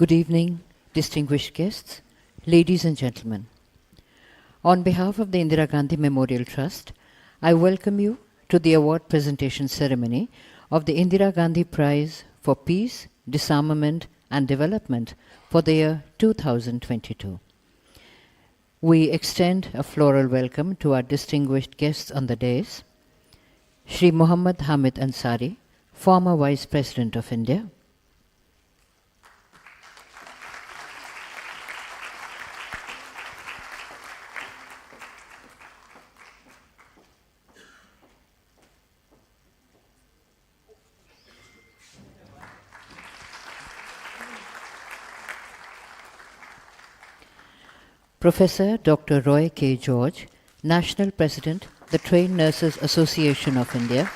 Good evening, distinguished guests, ladies and gentlemen. On behalf of the Indira Gandhi Memorial Trust, I welcome you to the award presentation ceremony of the Indira Gandhi Prize for Peace, Disarmament and Development for the year 2022. We extend a floral welcome to our distinguished guests on the dais, Shri Muhammad Hamid Ansari, former Vice President of India, Professor Dr. Roy K. George, National President, the Trained Nurses Association of India,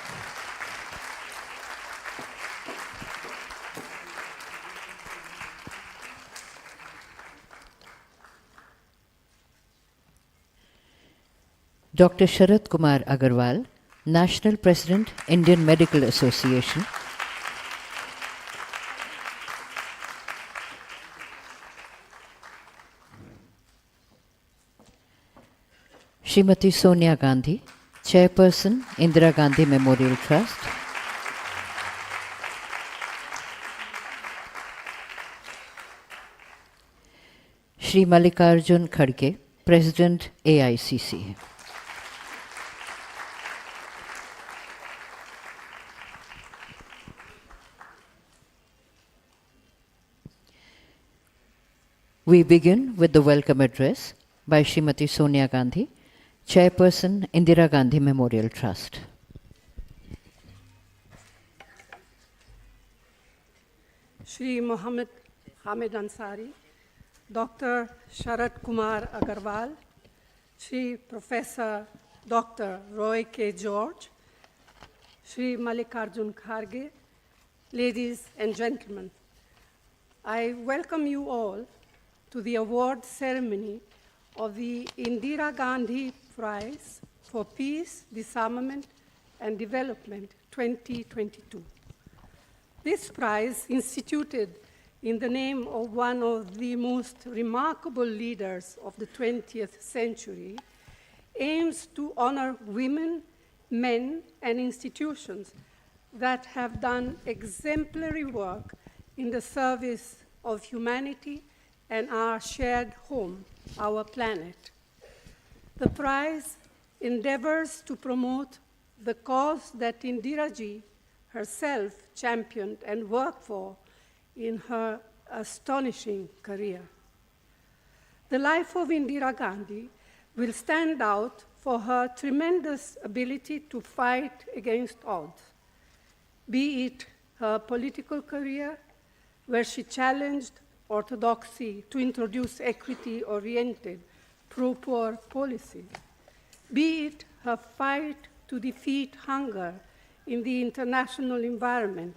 Dr. Sharat Kumar Agarwal, National President, Indian Medical Association, Srimati Sonia Gandhi, Chairperson, Indira Gandhi Memorial Trust, Shri Mallikarjun Kharge, President, AICC. We begin with the welcome address by Srimati Sonia Gandhi, Chairperson, Indira Gandhi Memorial Trust. Shri Muhammad Hamid Ansari, Dr. Sharat Kumar Agarwal, Shri Professor Dr. Roy K. George, Shri Mallikarjun Kharge, ladies and gentlemen, I welcome you all to the award ceremony of the Indira Gandhi Prize for Peace, Disarmament and Development 2022. This prize, instituted in the name of one of the most remarkable leaders of the 20th century, aims to honor women, men, and institutions that have done exemplary work in the service of humanity and our shared home, our planet. The prize endeavors to promote the cause that Indira Ji herself championed and worked for in her astonishing career. The life of Indira Gandhi will stand out for her tremendous ability to fight against odds, be it her political career, where she challenged orthodoxy to introduce equity-oriented pro-poor policies, be it her fight to defeat hunger in the international environment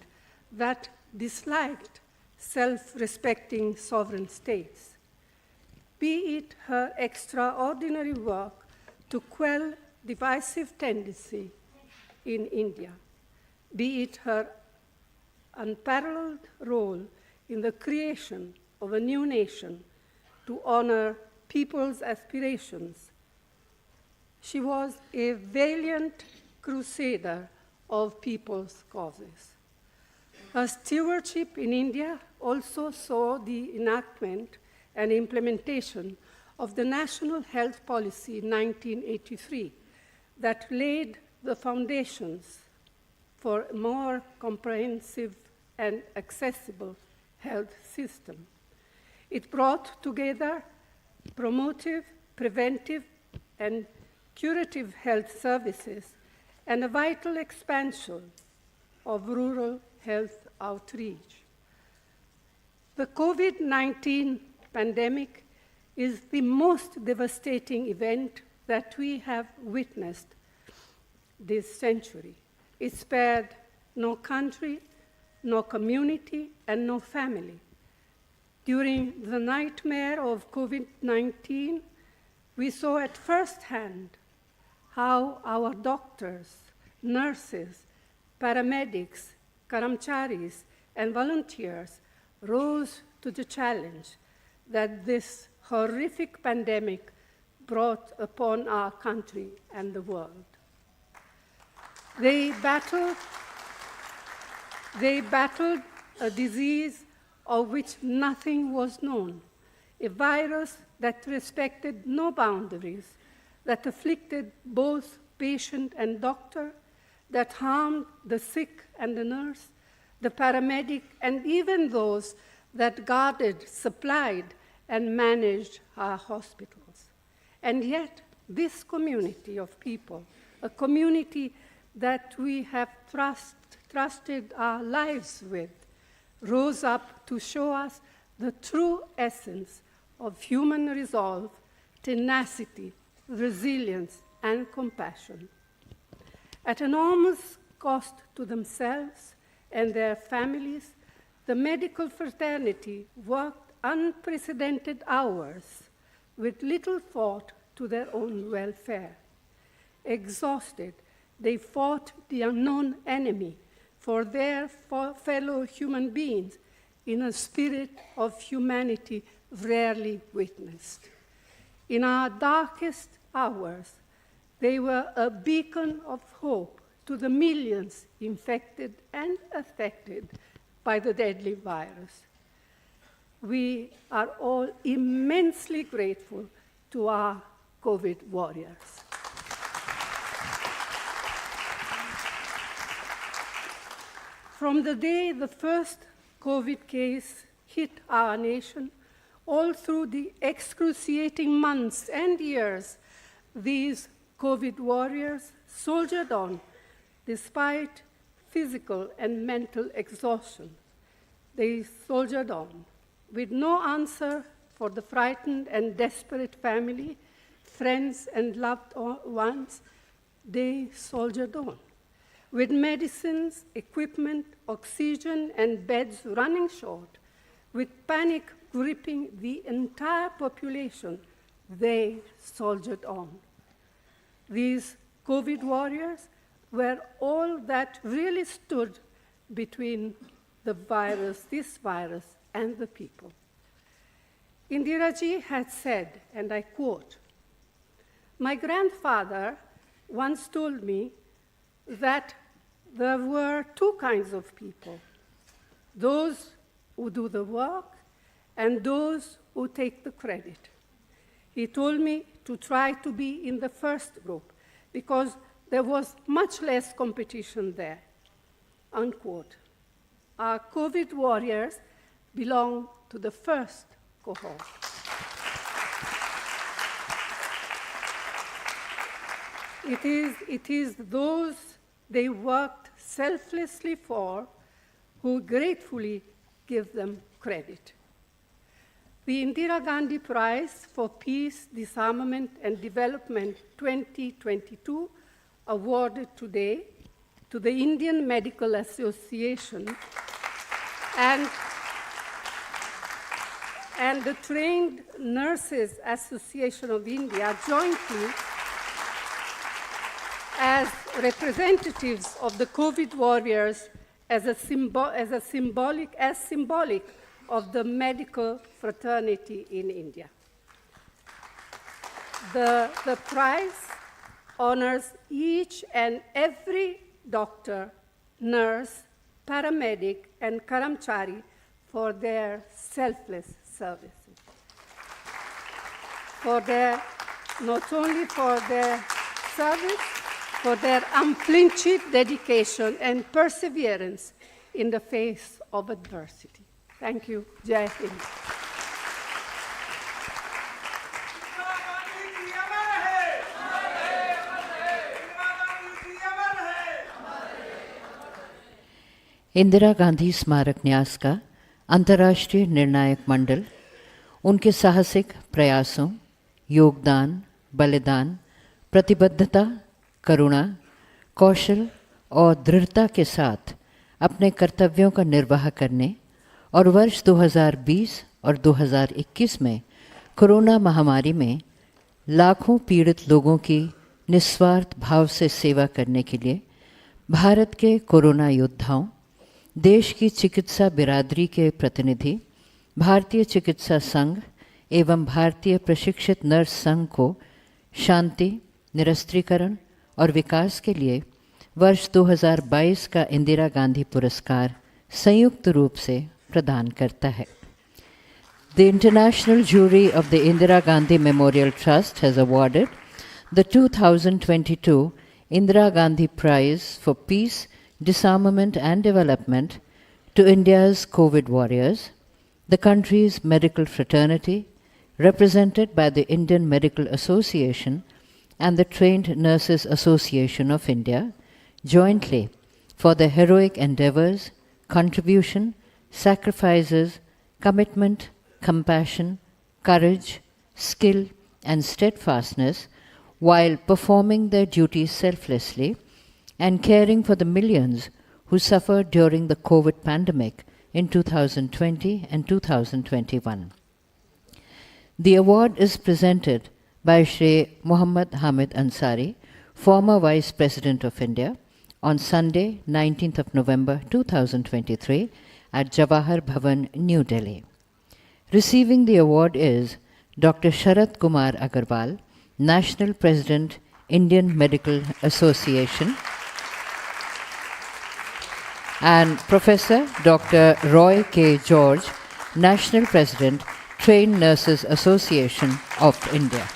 that disliked self-respecting sovereign states, be it her extraordinary work to quell divisive tendency in India, be it her unparalleled role in the creation of a new nation to honor people's aspirations. She was a valiant crusader of people's causes. Her stewardship in India also saw the enactment and implementation of the National Health Policy in 1983 that laid the foundations for a more comprehensive and accessible health system. It brought together promotive, preventive, and curative health services and a vital expansion of rural health outreach. The COVID-19 pandemic is the most devastating event that we have witnessed this century. It spared no country, no community, and no family. During the nightmare of COVID-19, we saw at first hand how our doctors, nurses, paramedics, karamcharis, and volunteers rose to the challenge that this horrific pandemic brought upon our country and the world. They battled a disease of which nothing was known, a virus that respected no boundaries, that afflicted both patient and doctor, that harmed the sick and the nurse, the paramedic, and even those that guarded, supplied, and managed our hospitals. And yet, this community of people, a community that we have trusted our lives with, rose up to show us the true essence of human resolve, tenacity, resilience, and compassion. At enormous cost to themselves and their families, the medical fraternity worked unprecedented hours with little thought to their own welfare. Exhausted, they fought the unknown enemy for their fellow human beings in a spirit of humanity rarely witnessed. In our darkest hours, they were a beacon of hope to the millions infected and affected by the deadly virus. We are all immensely grateful to our COVID warriors. From the day the first COVID case hit our nation, all through the excruciating months and years, these COVID warriors soldiered on despite physical and mental exhaustion. They soldiered on with no answer for the frightened and desperate family, friends, and loved ones. They soldiered on. With medicines, equipment, oxygen, and beds running short, with panic gripping the entire population, they soldiered on. These COVID warriors were all that really stood between the virus, this virus, and the people. Indira ji had said, and I quote, "My grandfather once told me that there were two kinds of people, those who do the work and those who take the credit. He told me to try to be in the first group because there was much less competition there," unquote. Our COVID warriors belong to the first cohort. It is those they worked selflessly for who gratefully give them credit. The Indira Gandhi Prize for Peace, Disarmament, and Development 2022, awarded today to the Indian Medical Association and the Trained Nurses Association of India jointly as representatives of the COVID warriors as symbolic of the medical fraternity in India. The prize honors each and every doctor, nurse, paramedic, and karamchari for their selfless services. Not only for their service, for their unflinching dedication and perseverance in the face of adversity. Thank you. Jai Hind. Indira Gandhi स्मारक न्यास का अंतर्राष्ट्रीय निर्णायक मंडल उनके साहसिक प्रयासों, योगदान, बलिदान, प्रतिबद्धता, करुणा, कौशल और दृढ़ता के साथ अपने कर्तव्यों का निर्वाह करने और वर्ष 2020 और 2021 में कोरोना महामारी में लाखों पीड़ित लोगों की निस्वार्थ भाव से सेवा करने के लिए भारत के कोरोना योद्धाओं, देश की चिकित्सा बिरादरी के प्रतिनिधि, भारतीय चिकित्सा संघ एवं भारतीय प्रशिक्षित नर्स संघ को शांति, निरस्त्रीकरण और विकास के लिए वर्ष 2022 का इंदिरा गांधी पुरस्कार संयुक्त रूप से प्रदान करता है. The International Jury of the Indira Gandhi Memorial Trust has awarded the 2022 Indira Gandhi Prize for Peace, Disarmament and Development to India's COVID warriors, the country's medical fraternity, represented by the Indian Medical Association and the Trained Nurses Association of India, jointly for their heroic endeavors, contribution, sacrifices, commitment, compassion, courage, skill, and steadfastness while performing their duties selflessly and caring for the millions who suffered during the COVID pandemic in 2020 and 2021. The award is presented by Shri Muhammad Hamid Ansari, former Vice President of India, on Sunday, 19th of November 2023 at Jawahar Bhawan, New Delhi. Receiving the award is Dr. Sharat Kumar Agarwal, National President, Indian Medical Association, and Professor Dr. Roy K. George, National President, Trained Nurses Association of India.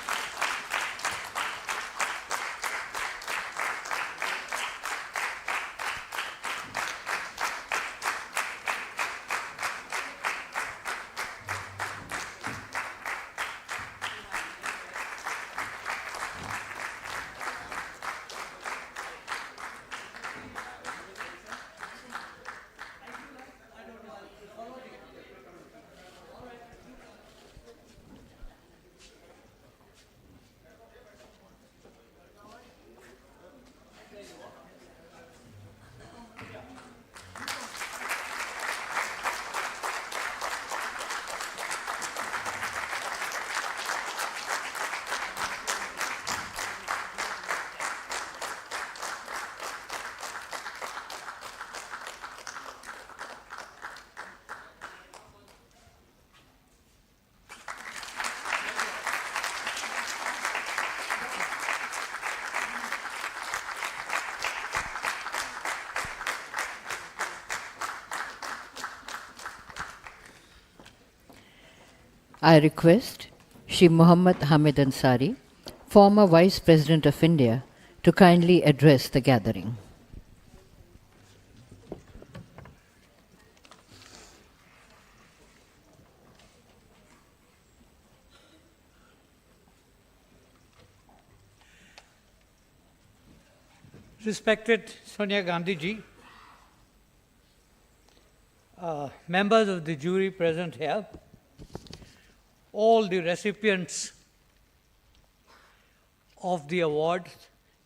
I request Shri Muhammad Hamid Ansari, former Vice President of India, to kindly address the gathering. Respected Sonia Gandhi ji, members of the jury present here, all the recipients of the award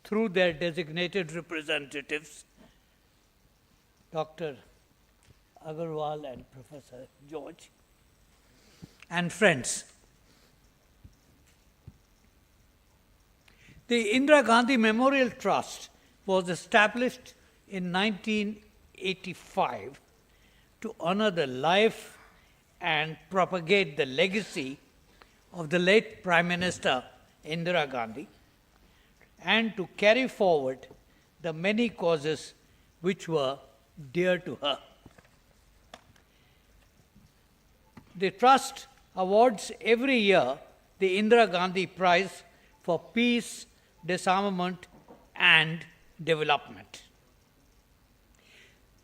through their designated representatives, Dr. Agarwal and Professor George, and friends. The Indira Gandhi Memorial Trust was established in 1985 to honor the life and propagate the legacy of the late Prime Minister Indira Gandhi, and to carry forward the many causes which were dear to her. The Trust awards every year the Indira Gandhi Prize for Peace, Disarmament and Development.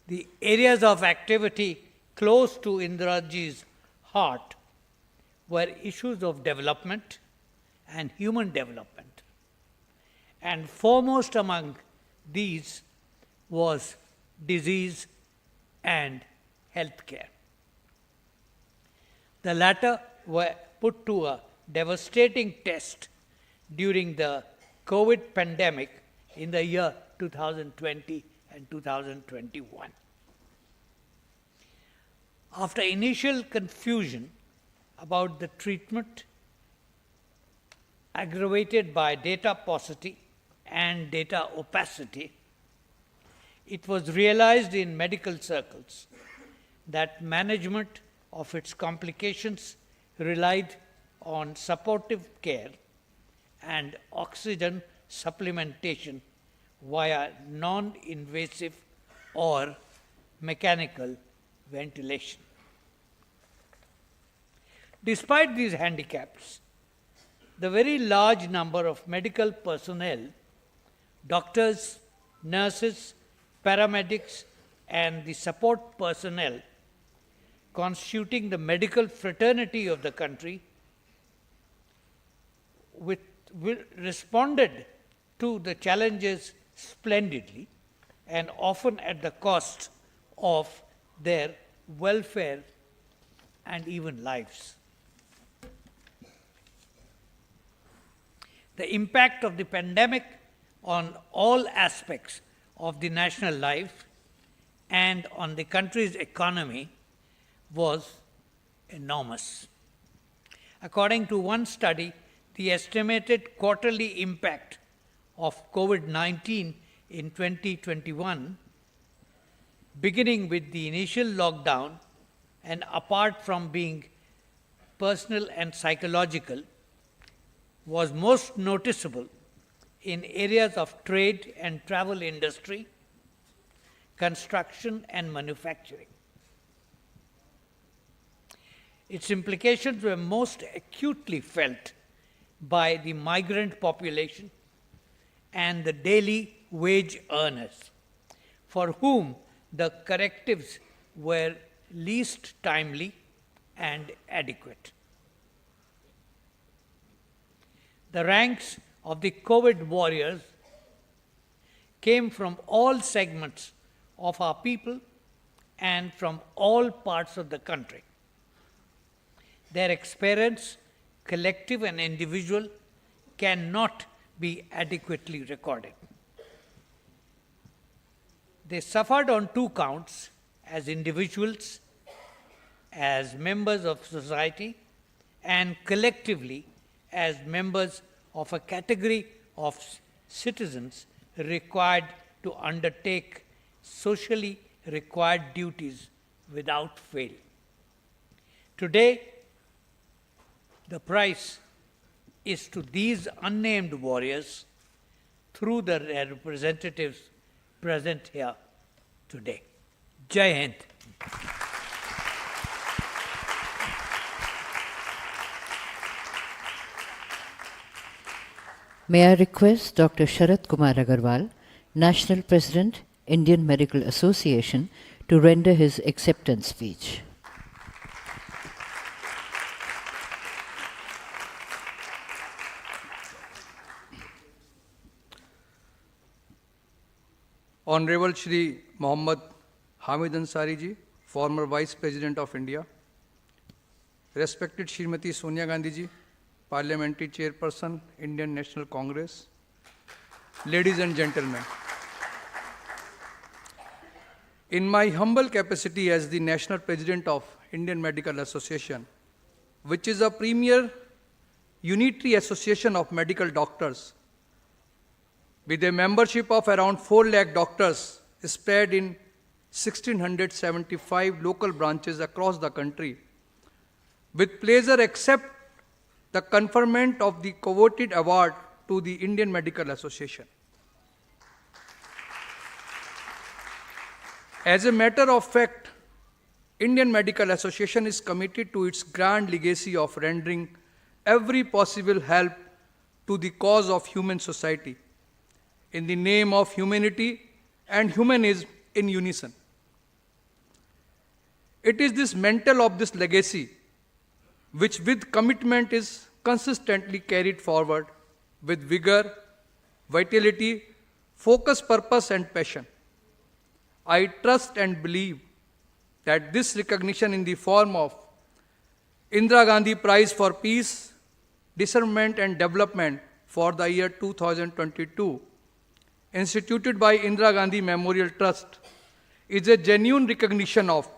The areas of activity close to Indiraji's heart were issues of development and human development. And foremost among these was disease and healthcare. The latter were put to a devastating test during the COVID pandemic in the year 2020 and 2021. After initial confusion about the treatment, aggravated by data paucity and data opacity, it was realized in medical circles that management of its complications relied on supportive care and oxygen supplementation via non-invasive or mechanical ventilation. Despite these handicaps, the very large number of medical personnel, doctors, nurses, paramedics, and the support personnel constituting the medical fraternity of the country responded to the challenges splendidly and often at the cost of their welfare and even lives. The impact of the pandemic on all aspects of the national life and on the country's economy was enormous. According to one study, the estimated quarterly impact of COVID-19 in 2021, beginning with the initial lockdown and apart from being personal and psychological, was most noticeable in areas of trade and travel industry, construction and manufacturing. Its implications were most acutely felt by the migrant population and the daily wage earners, for whom the correctives were least timely and adequate. The ranks of the COVID warriors came from all segments of our people and from all parts of the country. Their experience, collective and individual, cannot be adequately recorded. They suffered on two counts: as individuals, as members of society, and collectively as members of a category of citizens required to undertake socially required duties without fail. Today, the price is to these unnamed warriors through their representatives present here today. Jai Hind. May I request Dr. Sharat Kumar Agarwal, National President, Indian Medical Association, to render his acceptance speech. Honorable Shri Mohammad Hamid Ansari ji, former Vice President of India. Respected Srimati Sonia Gandhi ji, Parliamentary Chairperson, Indian National Congress. Ladies and gentlemen, in my humble capacity as the National President of Indian Medical Association, which is a premier unitary association of medical doctors, with a membership of around 4 lakh doctors spread in 1,675 local branches across the country, with pleasure accept the conferment of the coveted award to the Indian Medical Association. As a matter of fact, Indian Medical Association is committed to its grand legacy of rendering every possible help to the cause of human society in the name of humanity and humanism in unison. It is this mantle of this legacy which with commitment is consistently carried forward with vigor, vitality, focus, purpose and passion. I trust and believe that this recognition in the form of Indira Gandhi Prize for Peace, Disarmament and Development for the year 2022, instituted by Indira Gandhi Memorial Trust, is a genuine recognition of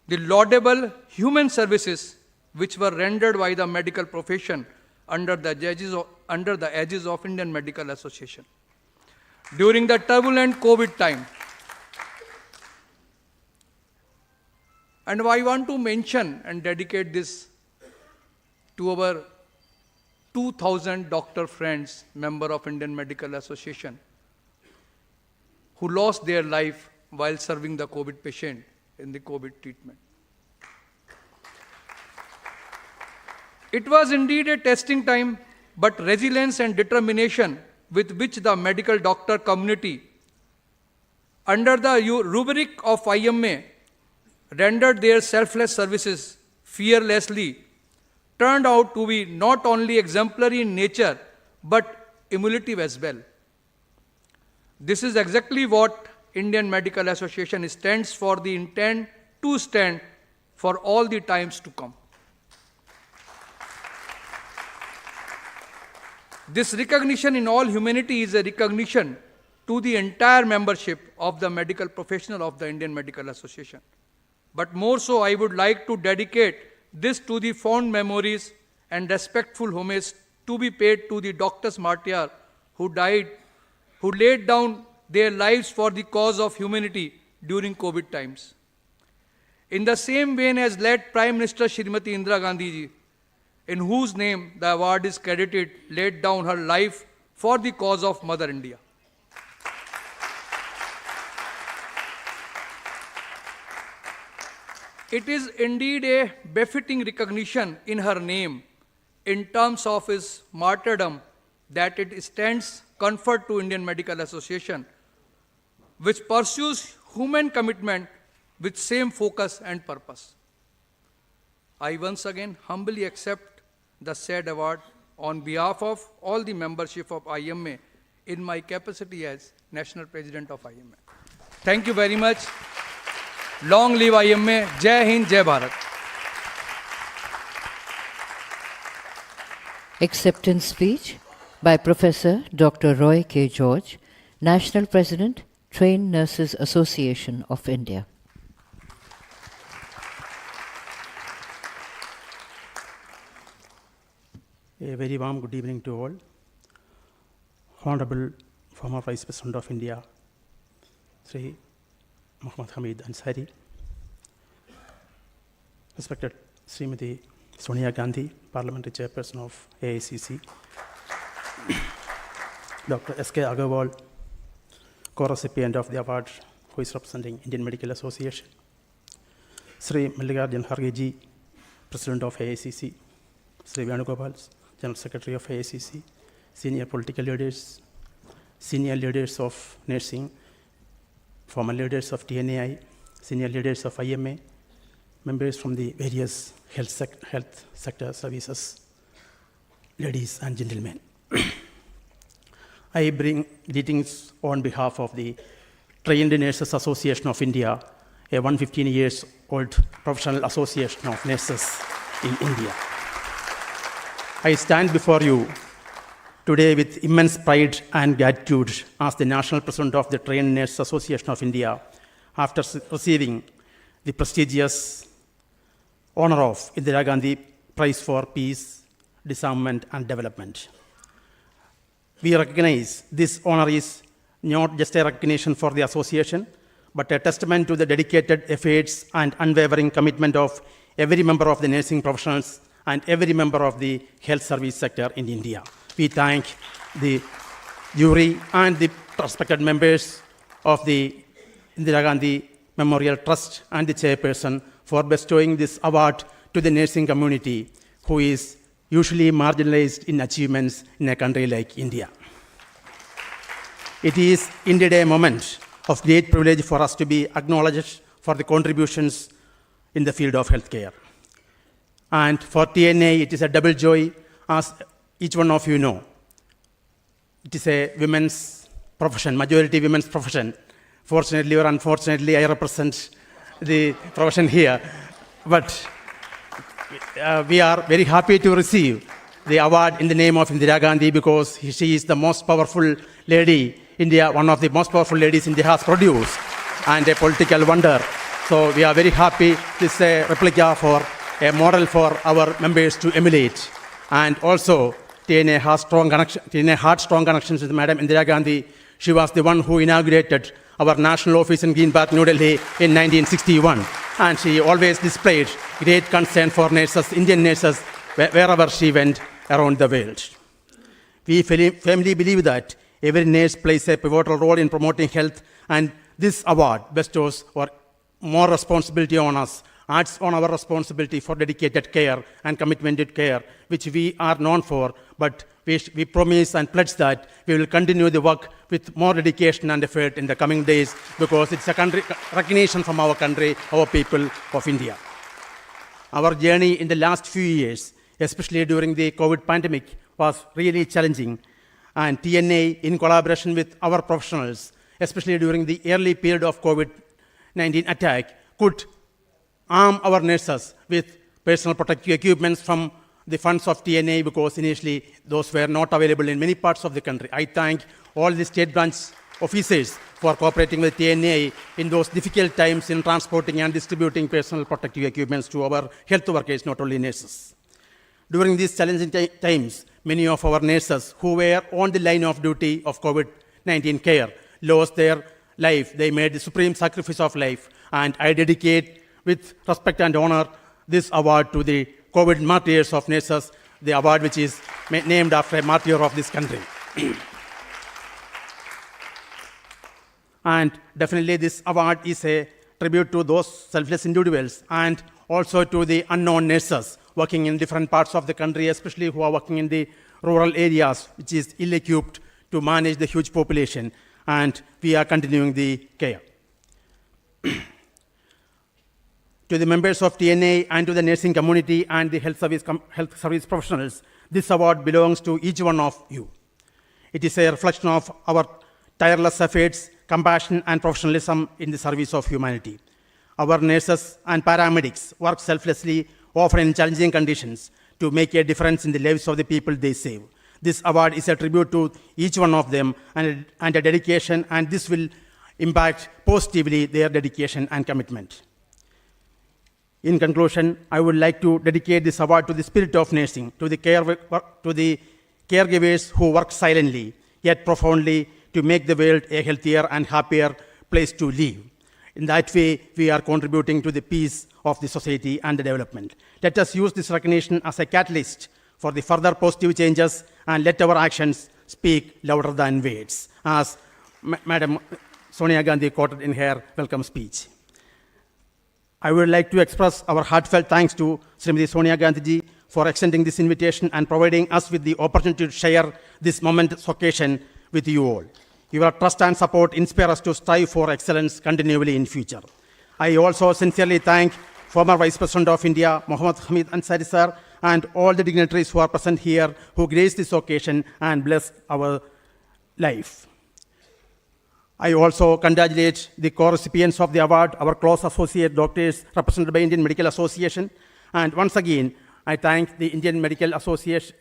the laudable human services which were rendered by the medical profession under the aegis of Indian Medical Association. During the turbulent COVID time, And I want to mention and dedicate this to our 2,000 doctor friends, member of Indian Medical Association, who lost their life while serving the COVID patient in the COVID treatment. It was indeed a testing time, but resilience and determination with which the medical doctor community, under the rubric of IMA, rendered their selfless services fearlessly, turned out to be not only exemplary in nature, but emulative as well. This is exactly what Indian Medical Association stands for, the intent to stand for all the times to come. This recognition in all humanity is a recognition to the entire membership of the medical professional of the Indian Medical Association. But more so, I would like to dedicate this to the fond memories and respectful homage to be paid to the doctors martyr who died, who laid down their lives for the cause of humanity during COVID times. In the same vein as late Prime Minister Srimati Indira Gandhi ji, in whose name the award is credited, laid down her life for the cause of Mother India. It is indeed a befitting recognition in her name in terms of his martyrdom that it stands conferred to Indian Medical Association, which pursues human commitment with same focus and purpose. I once again humbly accept the said award on behalf of all the membership of IMA in my capacity as National President of IMA. Thank you very much. Long live IMA. Jai Hind, Jai Bharat. Acceptance speech by Professor Dr. Roy K. George, National President, Trained Nurses Association of India. A very warm good evening to all. Honorable former Vice President of India, Sri Muhammad Hamid Ansari, respected Srimati Sonia Gandhi, Parliamentary Chairperson of AICC, Dr. S.K. Agarwal, co-recipient of the award, who is representing Indian Medical Association, Sri Mallikarjun Kharge, President of AICC, Sri Venugopal, General Secretary of AICC, senior political leaders, senior leaders of nursing, former leaders of TNAI, senior leaders of IMA, members from the various health sector services, ladies and gentlemen. I bring greetings on behalf of the Trained Nurses Association of India, a 115 years old professional association of nurses in India. I stand before you today with immense pride and gratitude as the National President of the Trained Nurses Association of India, after receiving the prestigious honor of Indira Gandhi Prize for Peace, Disarmament and Development. We recognize this honor is not just a recognition for the association, but a testament to the dedicated efforts and unwavering commitment of every member of the nursing professionals and every member of the health service sector in India. We thank the jury and the respected members of the Indira Gandhi Memorial Trust and the chairperson for bestowing this award to the nursing community, who is usually marginalized in achievements in a country like India. It is indeed a moment of great privilege for us to be acknowledged for the contributions in the field of healthcare. And for TNA, it is a double joy, as each one of you know. It is a women's profession, majority women's profession. Fortunately or unfortunately, I represent the profession here. But we are very happy to receive the award in the name of Indira Gandhi, because she is the most powerful lady India, one of the most powerful ladies India has produced, and a political wonder. So we are very happy. This is a replica for a model for our members to emulate. And also, TNA had strong connections with Madam Indira Gandhi. She was the one who inaugurated our national office in Green Park, New Delhi in 1961. And she always displayed great concern for nurses, Indian nurses, wherever she went around the world. We firmly believe that every nurse plays a pivotal role in promoting health, and this award bestows more responsibility on us, adds on our responsibility for dedicated care and commitment to care, which we are known for, but we promise and pledge that we will continue the work with more dedication and effort in the coming days, because it's a recognition from our country, our people of India. Our journey in the last few years, especially during the COVID pandemic, was really challenging, and TNA, in collaboration with our professionals, especially during the early period of COVID-19 attack, could arm our nurses with personal protective equipments from the funds of TNA, because initially those were not available in many parts of the country. I thank all the state branch officers for cooperating with TNA in those difficult times in transporting and distributing personal protective equipments to our health workers, not only nurses. During these challenging times, many of our nurses who were on the line of duty of COVID-19 care lost their life. They made the supreme sacrifice of life, and I dedicate with respect and honor this award to the COVID martyrs of nurses, the award which is named after a martyr of this country. And definitely this award is a tribute to those selfless individuals and also to the unknown nurses working in different parts of the country, especially who are working in the rural areas, which is ill-equipped to manage the huge population, and we are continuing the care. To the members of TNA and to the nursing community and the health service professionals, this award belongs to each one of you. It is a reflection of our tireless efforts, compassion, and professionalism in the service of humanity. Our nurses and paramedics work selflessly, often in challenging conditions, to make a difference in the lives of the people they save. This award is a tribute to each one of them and a dedication, and this will impact positively their dedication and commitment. In conclusion, I would like to dedicate this award to the spirit of nursing, to the caregivers who work silently, yet profoundly, to make the world a healthier and happier place to live. In that way, we are contributing to the peace of the society and the development. Let us use this recognition as a catalyst for the further positive changes, and let our actions speak louder than words, as Madam Sonia Gandhi quoted in her welcome speech. I would like to express our heartfelt thanks to Srimati Sonia Gandhi ji for extending this invitation and providing us with the opportunity to share this momentous occasion with you all. Your trust and support inspire us to strive for excellence continually in future. I also sincerely thank former Vice President of India, Mohammad Hamid Ansari sir, and all the dignitaries who are present here who graced this occasion and blessed our life. I also congratulate the co-recipients of the award, our close associate doctors represented by Indian Medical Association. And once again, I thank the Indian Medical Association,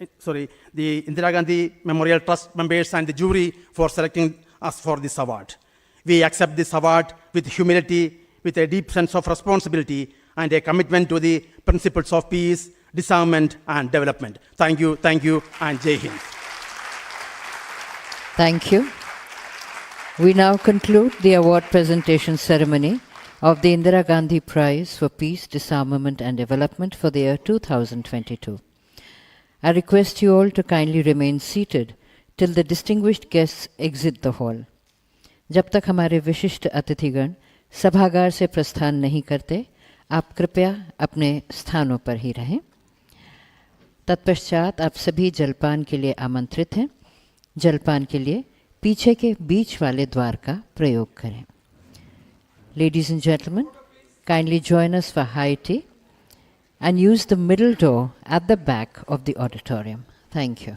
the Indira Gandhi Memorial Trust members and the jury for selecting us for this award. We accept this award with humility, with a deep sense of responsibility, and a commitment to the principles of peace, disarmament, and development. Thank you, and Jai Hind. Thank you. We now conclude the award presentation ceremony of the Indira Gandhi Prize for Peace, Disarmament and Development for the year 2022. I request you all to kindly remain seated till the distinguished guests exit the hall. जब तक हमारे विशिष्ट अतिथिगण सभागार से प्रस्थान नहीं करते, आप कृपया अपने स्थानों पर ही रहें। तत्पश्चात आप सभी जलपान के लिए आमंत्रित हैं। जलपान के लिए पीछे के बीच वाले द्वार का प्रयोग करें। Ladies and gentlemen, kindly join us for high tea and use the middle door at the back of the auditorium. Thank you.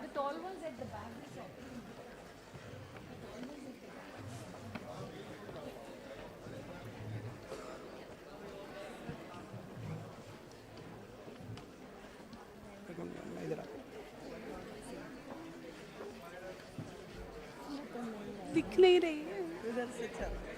The tall ones at the back. दिख नहीं रही है